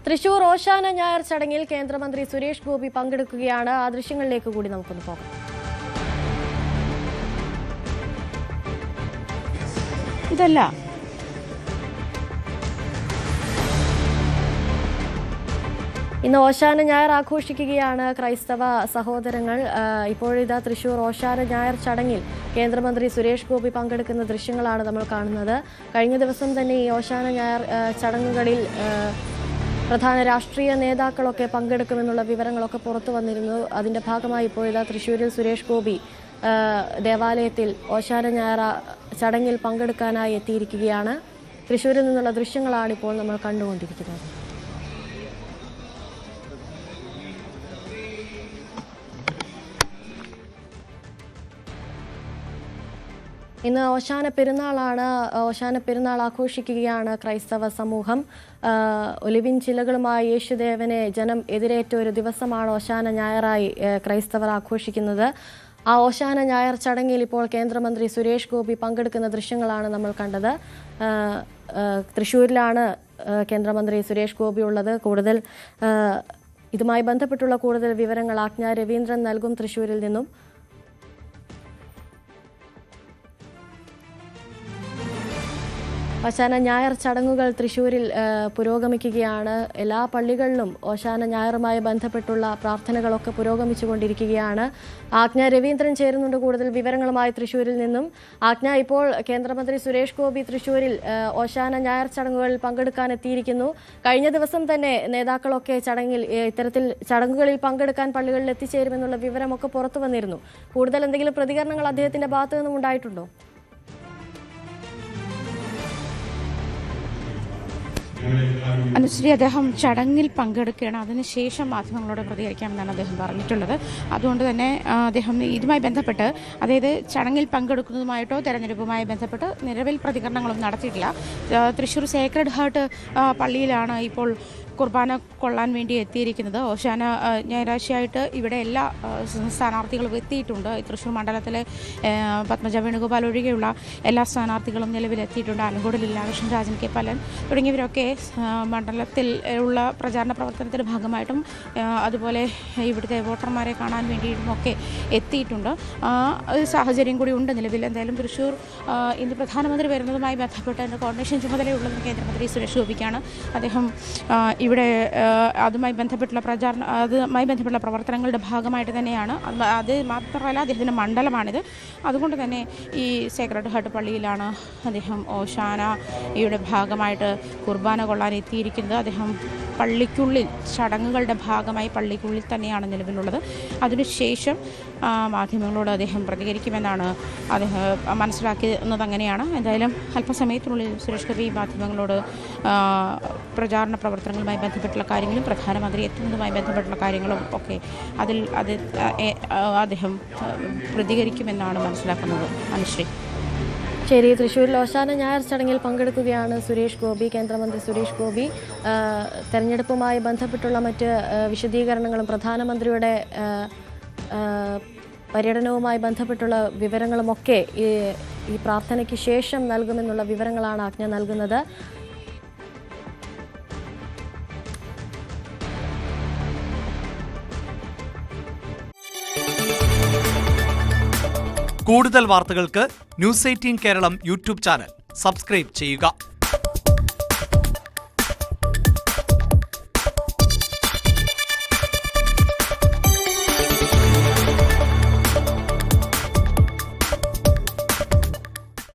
തൃശൂർ ഓശാന ഞായർ ചടങ്ങിൽ കേന്ദ്രമന്ത്രി സുരേഷ് ഗോപി പങ്കെടുക്കുകയാണ്. ആ ദൃശ്യങ്ങളിലേക്ക് കൂടി നമുക്കൊന്ന് പോകാം. ഇതല്ല ഇന്ന് ഓശാന ഞായർ ആഘോഷിക്കുകയാണ് ക്രൈസ്തവ സഹോദരങ്ങൾ. ഇപ്പോഴിതാ തൃശൂർ ഓശാന ഞായർ ചടങ്ങിൽ കേന്ദ്രമന്ത്രി സുരേഷ് ഗോപി പങ്കെടുക്കുന്ന ദൃശ്യങ്ങളാണ് നമ്മൾ കാണുന്നത്. കഴിഞ്ഞ ദിവസം തന്നെ ഈ ഓശാന ഞായർ ചടങ്ങുകളിൽ പ്രധാന രാഷ്ട്രീയ നേതാക്കളൊക്കെ പങ്കെടുക്കുമെന്നുള്ള വിവരങ്ങളൊക്കെ പുറത്തു വന്നിരുന്നു. അതിന്റെ ഭാഗമായി ഇപ്പോഴിതാ തൃശ്ശൂരിൽ സുരേഷ് ഗോപി ദേവാലയത്തിൽ ഓശാന ഞായർ ചടങ്ങിൽ പങ്കെടുക്കാനായി എത്തിയിരിക്കുകയാണ്. തൃശ്ശൂരിൽ നിന്നുള്ള ദൃശ്യങ്ങളാണ് ഇപ്പോൾ നമ്മൾ കണ്ടുകൊണ്ടിരിക്കുന്നത്. ഇന്ന് ഓശാന പെരുന്നാളാണ്. ഓശാന പെരുന്നാൾ ആഘോഷിക്കുകയാണ് ക്രൈസ്തവ സമൂഹം. ഒലിവിൻ ചിലകളുമായി യേശുദേവനെ ജനം എതിരേറ്റ ഒരു ദിവസമാണ് ഓശാന ഞായറായി ക്രൈസ്തവർ ആഘോഷിക്കുന്നത്. ആ ഓശാന ഞായർ ചടങ്ങിൽ ഇപ്പോൾ കേന്ദ്രമന്ത്രി സുരേഷ് ഗോപി പങ്കെടുക്കുന്ന ദൃശ്യങ്ങളാണ് നമ്മൾ കണ്ടത്. തൃശ്ശൂരിലാണ് കേന്ദ്രമന്ത്രി സുരേഷ് ഗോപി ഉള്ളത്. കൂടുതൽ ഇതുമായി ബന്ധപ്പെട്ടുള്ള കൂടുതൽ വിവരങ്ങൾ ആജ്ഞ രവീന്ദ്രൻ നൽകും തൃശ്ശൂരിൽ നിന്നും. ഓശാന ഞായർ ചടങ്ങുകൾ തൃശ്ശൂരിൽ പുരോഗമിക്കുകയാണ്. എല്ലാ പള്ളികളിലും ഓശാന ഞായറുമായി ബന്ധപ്പെട്ടുള്ള പ്രാർത്ഥനകളൊക്കെ പുരോഗമിച്ചുകൊണ്ടിരിക്കുകയാണ്. ആജ്ഞ രവീന്ദ്രൻ ചേരുന്നുണ്ട് കൂടുതൽ വിവരങ്ങളുമായി തൃശ്ശൂരിൽ നിന്നും. ആജ്ഞ, ഇപ്പോൾ കേന്ദ്രമന്ത്രി സുരേഷ് ഗോപി തൃശ്ശൂരിൽ ഓശാന ഞായർ ചടങ്ങുകളിൽ പങ്കെടുക്കാൻ എത്തിയിരിക്കുന്നു. കഴിഞ്ഞ ദിവസം തന്നെ നേതാക്കളൊക്കെ ഇത്തരത്തിൽ ചടങ്ങുകളിൽ പങ്കെടുക്കാൻ പള്ളികളിൽ എത്തിച്ചേരുമെന്നുള്ള വിവരമൊക്കെ പുറത്തു വന്നിരുന്നു. കൂടുതൽ എന്തെങ്കിലും പ്രതികരണങ്ങൾ അദ്ദേഹത്തിന്റെ ഭാഗത്തു നിന്നും ഉണ്ടായിട്ടുണ്ടോ? അനുശ്രീ, അദ്ദേഹം ചടങ്ങിൽ പങ്കെടുക്കുകയാണ്. അതിനുശേഷം മാധ്യമങ്ങളോട് പ്രതികരിക്കാമെന്നാണ് അദ്ദേഹം പറഞ്ഞിട്ടുള്ളത്. അതുകൊണ്ട് തന്നെ അദ്ദേഹം ഇതുമായി ബന്ധപ്പെട്ട്, അതായത് ചടങ്ങിൽ പങ്കെടുക്കുന്നതുമായിട്ടോ തെരഞ്ഞെടുപ്പുമായി ബന്ധപ്പെട്ട് നിലവിൽ പ്രതികരണങ്ങളൊന്നും നടത്തിയിട്ടില്ല. തൃശ്ശൂർ സേക്രഡ് ഹാർട്ട് പള്ളിയിലാണ് ഇപ്പോൾ കുർബാന കൊള്ളാൻ വേണ്ടി എത്തിയിരിക്കുന്നത്. ഓശാന ഞായറാഴ്ചയായിട്ട് ഇവിടെ എല്ലാ സ്ഥാനാർത്ഥികളും എത്തിയിട്ടുണ്ട്. തൃശ്ശൂർ മണ്ഡലത്തിലെ പത്മജ വേണുഗോപാൽ ഒഴികെയുള്ള എല്ലാ സ്ഥാനാർത്ഥികളും നിലവിലെത്തിയിട്ടുണ്ട്. ആലങ്കോട് ലീലാകൃഷ്ണൻ, രാജൻ കെ പലൻ തുടങ്ങിയവരൊക്കെ മണ്ഡലത്തിൽ ഉള്ള പ്രചാരണ പ്രവർത്തനത്തിൻ്റെ ഭാഗമായിട്ടും അതുപോലെ ഇവിടുത്തെ വോട്ടർമാരെ കാണാൻ വേണ്ടിയിട്ടുമൊക്കെ എത്തിയിട്ടുണ്ട്. ഒരു സാഹചര്യം കൂടി ഉണ്ട് നിലവിൽ. എന്തായാലും തൃശ്ശൂർ ഇന്ന് പ്രധാനമന്ത്രി വരുന്നതുമായി ബന്ധപ്പെട്ട് കോർഡിനേഷൻ ചുമതലയുള്ളത് കേന്ദ്രമന്ത്രി സുരേഷ് ഗോപിക്കാണ്. അദ്ദേഹം ഇവിടെ അതുമായി ബന്ധപ്പെട്ടുള്ള പ്രവർത്തനങ്ങളുടെ ഭാഗമായിട്ട് തന്നെയാണ്. അത് മാത്രമല്ല, അദ്ദേഹത്തിൻ്റെ മണ്ഡലമാണിത്. അതുകൊണ്ട് തന്നെ ഈ സേക്രഡ് ഹാർട്ട് പള്ളിയിലാണ് അദ്ദേഹം ഓശാനയുടെ ഭാഗമായിട്ട് കുർബാന കൊള്ളാൻ എത്തിയിരിക്കുന്നത്. അദ്ദേഹം പള്ളിക്കുള്ളിൽ ചടങ്ങുകളുടെ ഭാഗമായി പള്ളിക്കുള്ളിൽ തന്നെയാണ് നിലവിലുള്ളത്. അതിനുശേഷം മാധ്യമങ്ങളോട് അദ്ദേഹം പ്രതികരിക്കുമെന്നാണ് അദ്ദേഹം മനസ്സിലാക്കുന്നത്. അങ്ങനെയാണ്. എന്തായാലും അല്പസമയത്തിനുള്ളിൽ സുരേഷ് ഗോപി മാധ്യമങ്ങളോട് പ്രചാരണ പ്രവർത്തനങ്ങളുമായി ബന്ധപ്പെട്ടുള്ള കാര്യങ്ങളും പ്രധാനമന്ത്രി എത്തുന്നതുമായി ബന്ധപ്പെട്ടുള്ള കാര്യങ്ങളും ഒക്കെ അദ്ദേഹം പ്രതികരിക്കുമെന്നാണ് മനസ്സിലാക്കുന്നത്. അനുശ്രീ, ശരി. തൃശ്ശൂരിൽ ഓശാന ഞായർ ചടങ്ങിൽ പങ്കെടുക്കുകയാണ് സുരേഷ് ഗോപി, കേന്ദ്രമന്ത്രി സുരേഷ് ഗോപി. തെരഞ്ഞെടുപ്പുമായി ബന്ധപ്പെട്ടുള്ള മറ്റ് വിശദീകരണങ്ങളും പ്രധാനമന്ത്രിയുടെ പര്യടനവുമായി ബന്ധപ്പെട്ടുള്ള വിവരങ്ങളുമൊക്കെ ഈ പ്രാർത്ഥനയ്ക്ക് ശേഷം നൽകുമെന്നുള്ള വിവരങ്ങളാണ് ആജ്ഞ നൽകുന്നത്. കൂടുതൽ വാർത്തകൾക്ക് news 18 Keralam YouTube channel subscribe ചെയ്യുക.